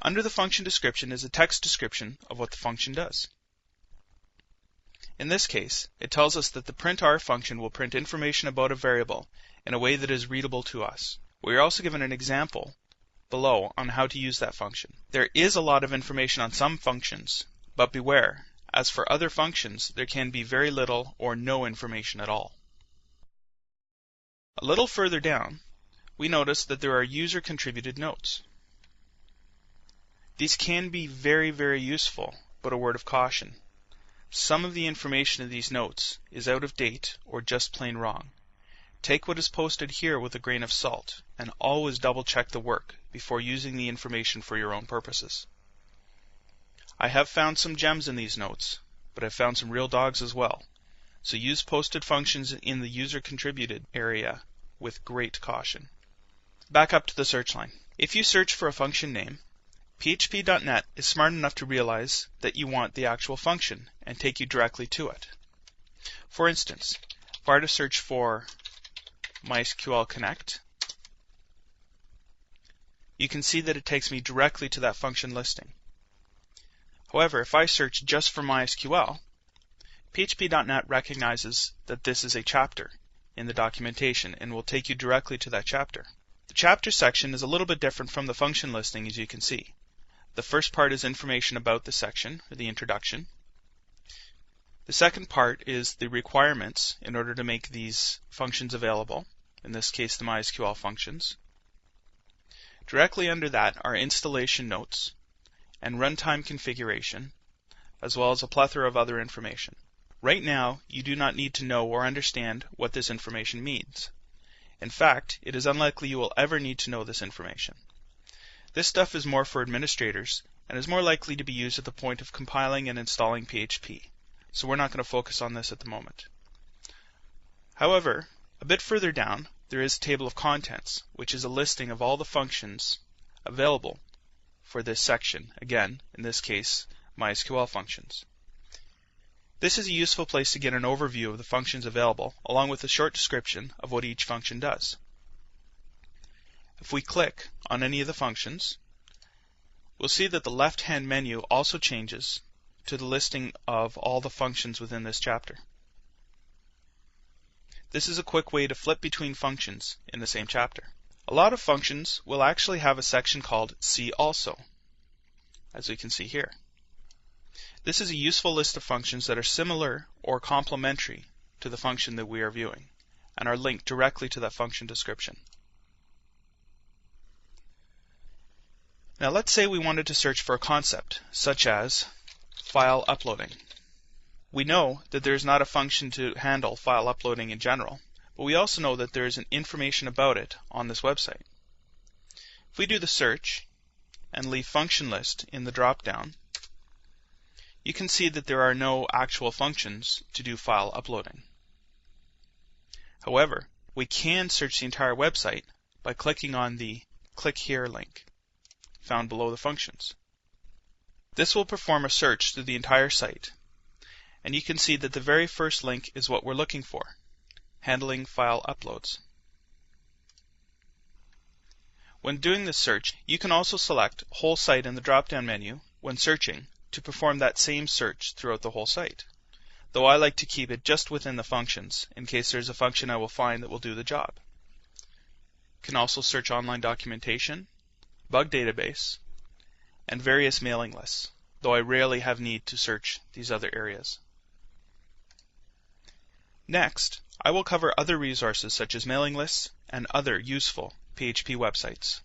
Under the function description is a text description of what the function does. In this case, it tells us that the printr function will print information about a variable in a way that is readable to us. We are also given an example below on how to use that function. There is a lot of information on some functions, but beware, as for other functions, there can be very little or no information at all. A little further down, we notice that there are user-contributed notes. These can be very, very useful, but a word of caution. Some of the information in these notes is out of date or just plain wrong. Take what is posted here with a grain of salt, and always double-check the work before using the information for your own purposes. I have found some gems in these notes, but I've found some real dogs as well, so use posted functions in the user-contributed area with great caution. Back up to the search line. If you search for a function name, PHP.net is smart enough to realize that you want the actual function and take you directly to it. For instance, if I were to search for MySQL Connect, you can see that it takes me directly to that function listing. However, if I search just for MySQL, PHP.net recognizes that this is a chapter in the documentation and will take you directly to that chapter. The chapter section is a little bit different from the function listing, as you can see. The first part is information about the section, or the introduction. The second part is the requirements in order to make these functions available, in this case the MySQL functions. Directly under that are installation notes and runtime configuration, as well as a plethora of other information. Right now, you do not need to know or understand what this information means. In fact, it is unlikely you will ever need to know this information. This stuff is more for administrators and is more likely to be used at the point of compiling and installing PHP, so we're not going to focus on this at the moment. However, a bit further down, there is a table of contents, which is a listing of all the functions available for this section, again, in this case, MySQL functions. This is a useful place to get an overview of the functions available, along with a short description of what each function does. If we click on any of the functions, we'll see that the left-hand menu also changes to the listing of all the functions within this chapter. This is a quick way to flip between functions in the same chapter. A lot of functions will actually have a section called See Also, as we can see here. This is a useful list of functions that are similar or complementary to the function that we are viewing, and are linked directly to that function description. Now let's say we wanted to search for a concept, such as file uploading. We know that there is not a function to handle file uploading in general, but we also know that there is information about it on this website. If we do the search and leave function list in the drop-down, you can see that there are no actual functions to do file uploading. However, we can search the entire website by clicking on the Click Here link found below the functions. This will perform a search through the entire site, and you can see that the very first link is what we're looking for, handling file uploads. When doing this search, you can also select Whole Site in the drop-down menu when searching to perform that same search throughout the whole site, though I like to keep it just within the functions in case there's a function I will find that will do the job. You can also search online documentation, bug database, and various mailing lists, though I rarely have need to search these other areas. Next, I will cover other resources such as mailing lists and other useful PHP websites.